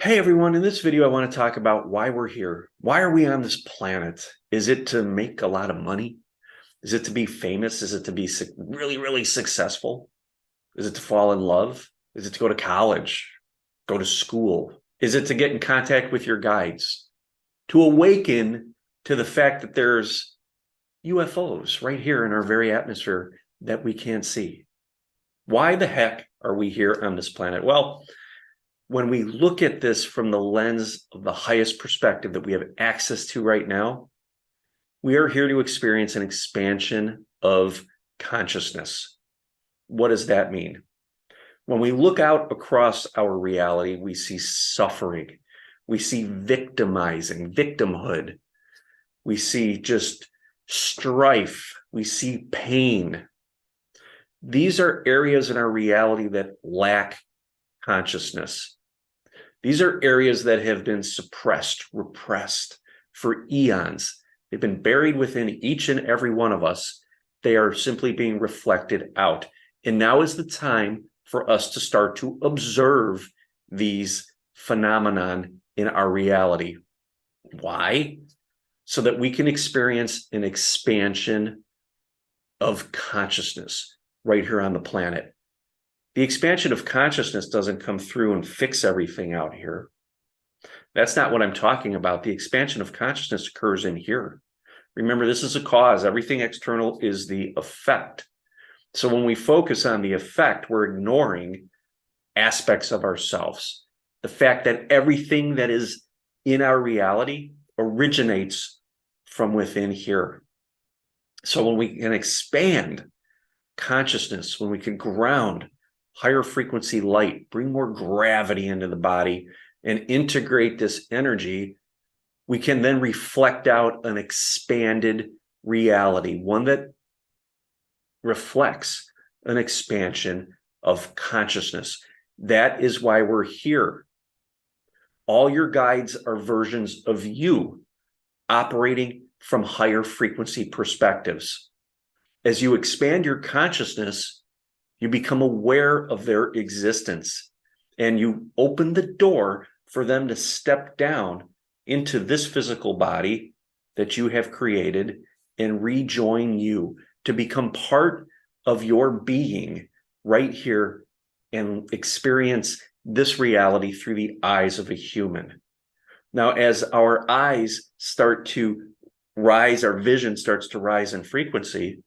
Hey everyone, in this video I want to talk about why we're here. Why are we on this planet? Is it to make a lot of money? Is it to be famous? Is it to be really, really successful? Is it to fall in love? Is it to go to college? Go to school? Is it to get in contact with your guides? To awaken to the fact that there's UFOs right here in our very atmosphere that we can't see? Why the heck are we here on this planet? Well, when we look at this from the lens of the highest perspective that we have access to right now, we are here to experience an expansion of consciousness. What does that mean? When we look out across our reality, we see suffering. We see victimizing, victimhood. We see just strife. We see pain. These are areas in our reality that lack consciousness. These are areas that have been suppressed, repressed for eons. They've been buried within each and every one of us. They are simply being reflected out. And now is the time for us to start to observe these phenomenon in our reality. Why? So that we can experience an expansion of consciousness right here on the planet. The expansion of consciousness doesn't come through and fix everything out here. That's not what I'm talking about. The expansion of consciousness occurs in here. Remember, this is a cause. Everything external is the effect. So when we focus on the effect, we're ignoring aspects of ourselves. The fact that everything that is in our reality originates from within here. So when we can expand consciousness, when we can ground higher frequency light, bring more gravity into the body, and integrate this energy, we can then reflect out an expanded reality, one that reflects an expansion of consciousness. That is why we're here. All your guides are versions of you operating from higher frequency perspectives. As you expand your consciousness, you become aware of their existence, and you open the door for them to step down into this physical body that you have created and rejoin you to become part of your being right here and experience this reality through the eyes of a human. Now, as our eyes start to rise, our vision starts to rise in frequency,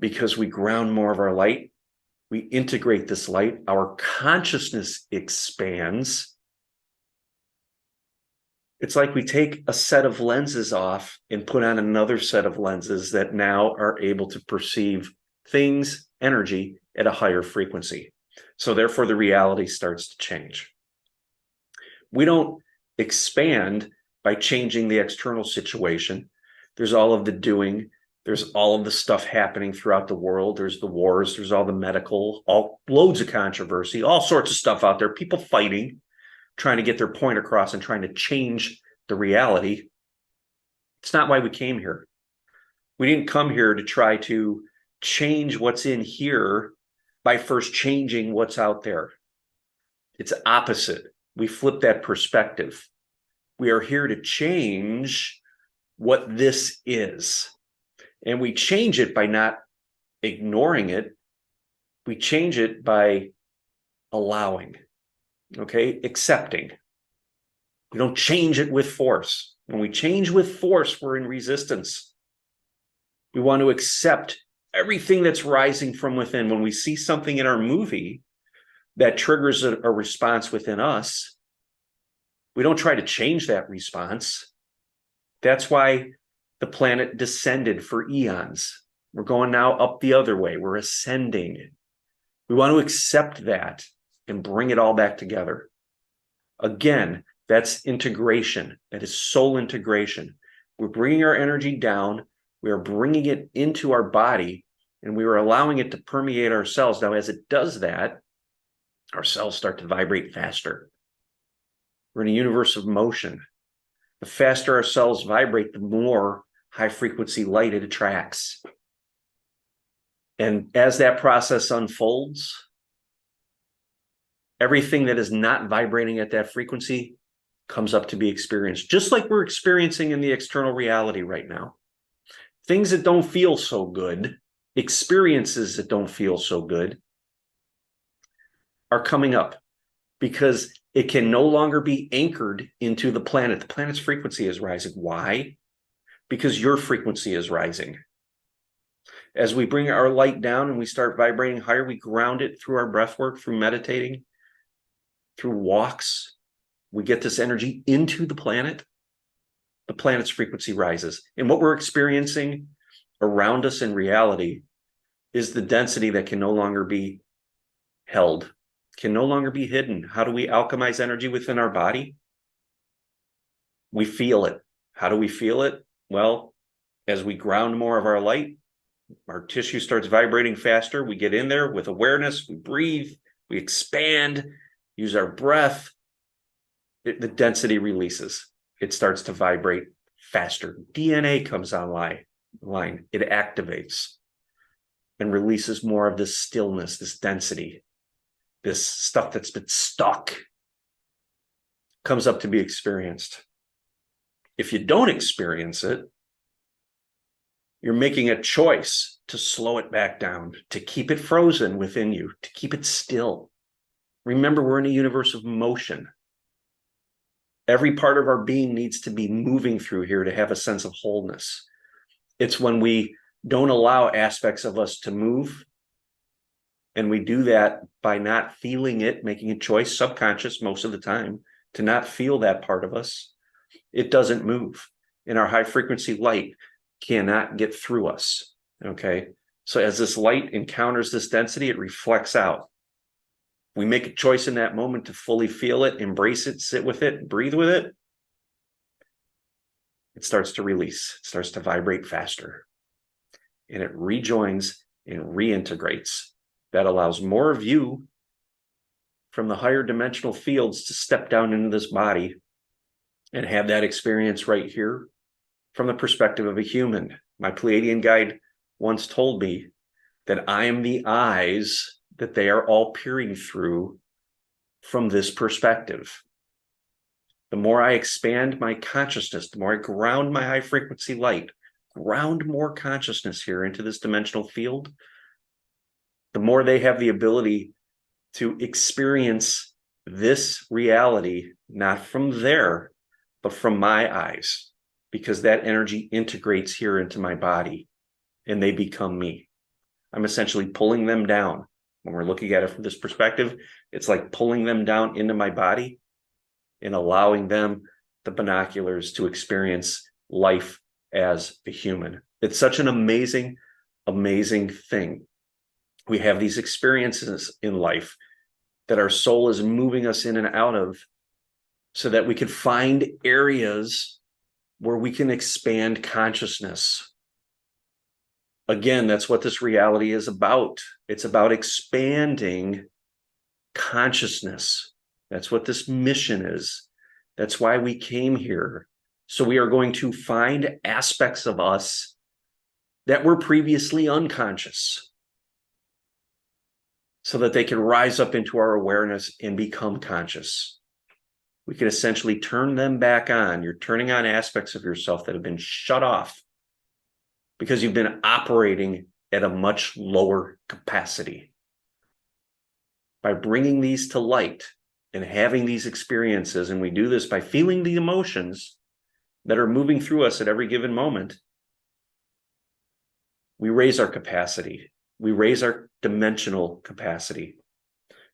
because we ground more of our light, we integrate this light, our consciousness expands. It's like we take a set of lenses off and put on another set of lenses that now are able to perceive things, energy, at a higher frequency. So therefore, the reality starts to change. We don't expand by changing the external situation. There's all of the doing. There's all of the stuff happening throughout the world. There's the wars. There's all the medical, loads of controversy, all sorts of stuff out there. People fighting, trying to get their point across and trying to change the reality. It's not why we came here. We didn't come here to try to change what's in here by first changing what's out there. It's opposite. We flip that perspective. We are here to change what this is. And we change it by not ignoring it. We change it by allowing, okay? Accepting. We don't change it with force. When we change with force, we're in resistance. We want to accept everything that's rising from within. When we see something in our movie that triggers a response within us, we don't try to change that response. That's why the planet descended for eons. We're going now up the other way. We're ascending. We want to accept that and bring it all back together. Again, that's integration. That is soul integration. We're bringing our energy down. We are bringing it into our body, and we are allowing it to permeate our cells. Now, as it does that, our cells start to vibrate faster. We're in a universe of motion. The faster our cells vibrate, the more high frequency light it attracts. And as that process unfolds, Everything that is not vibrating at that frequency comes up to be experienced, just like we're experiencing in the external reality right now. Things that don't feel so good, experiences that don't feel so good, are coming up because it can no longer be anchored into the planet. The planet's frequency is rising. Why? Because your frequency is rising. As we bring our light down and we start vibrating higher, we ground it through our breath work, through meditating, through walks. We get this energy into the planet. The planet's frequency rises. And what we're experiencing around us in reality is the density that can no longer be held, can no longer be hidden. How do we alchemize energy within our body? We feel it. How do we feel it? Well, as we ground more of our light, our tissue starts vibrating faster. We get in there with awareness. We breathe. We expand, use our breath. The density releases. It starts to vibrate faster. DNA comes online. It activates and releases more of this stillness, this density, this stuff that's been stuck comes up to be experienced. If you don't experience it, you're making a choice to slow it back down, to keep it frozen within you, to keep it still. Remember, we're in a universe of motion. Every part of our being needs to be moving through here to have a sense of wholeness. It's when we don't allow aspects of us to move, and we do that by not feeling it, making a choice, subconscious most of the time, to not feel that part of us. It doesn't move. And our high frequency light cannot get through us. Okay. So as this light encounters this density, it reflects out. We make a choice in that moment to fully feel it, embrace it, sit with it, breathe with it. It starts to release. It starts to vibrate faster. And it rejoins and reintegrates. That allows more of you from the higher dimensional fields to step down into this body and have that experience right here from the perspective of a human. My Pleiadian guide once told me that I am the eyes that they are all peering through from this perspective. The more I expand my consciousness, the more I ground my high frequency light, ground more consciousness here into this dimensional field, the more they have the ability to experience this reality, not from there, but from my eyes, because that energy integrates here into my body and they become me. I'm essentially pulling them down. When we're looking at it from this perspective, it's like pulling them down into my body and allowing them the binoculars to experience life as a human. It's such an amazing, amazing thing. We have these experiences in life that our soul is moving us in and out of so that we can find areas where we can expand consciousness. Again, that's what this reality is about. It's about expanding consciousness. That's what this mission is. That's why we came here. So we are going to find aspects of us that were previously unconscious so that they can rise up into our awareness and become conscious. We can essentially turn them back on. You're turning on aspects of yourself that have been shut off because you've been operating at a much lower capacity. By bringing these to light and having these experiences, and we do this by feeling the emotions that are moving through us at every given moment, we raise our capacity. We raise our dimensional capacity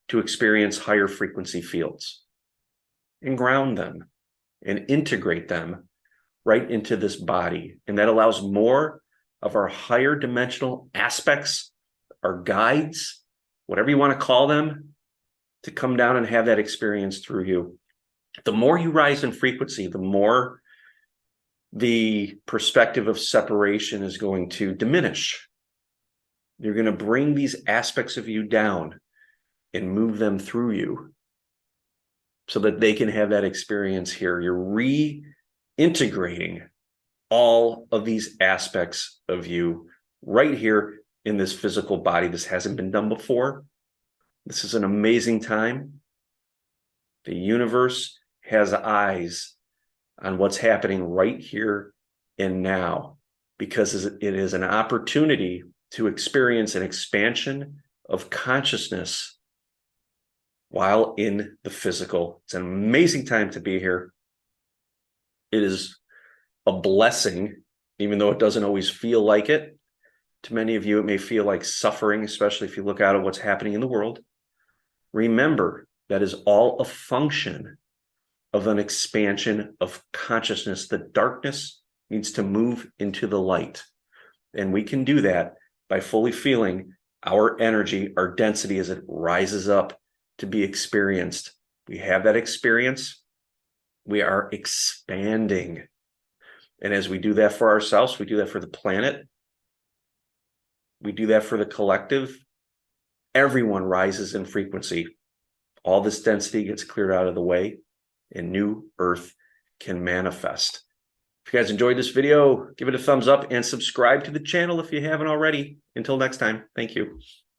to experience higher frequency fields and ground them and integrate them right into this body. And that allows more of our higher dimensional aspects, our guides, whatever you want to call them, to come down and have that experience through you. The more you rise in frequency, the more the perspective of separation is going to diminish. You're going to bring these aspects of you down and move them through you so that they can have that experience here. You're reintegrating all of these aspects of you right here in this physical body. This hasn't been done before. This is an amazing time. The universe has eyes on what's happening right here and now, because it is an opportunity to experience an expansion of consciousness while in the physical. It's an amazing time to be here. It is a blessing, even though it doesn't always feel like it. To many of you, it may feel like suffering, especially if you look out at what's happening in the world. Remember, that is all a function of an expansion of consciousness. The darkness needs to move into the light. And we can do that by fully feeling our energy, our density as it rises up to be experienced. We have that experience. We are expanding. And as we do that for ourselves, we do that for the planet. We do that for the collective. Everyone rises in frequency. All this density gets cleared out of the way, and new Earth can manifest. If you guys enjoyed this video, give it a thumbs up and subscribe to the channel if you haven't already. Until next time, thank you.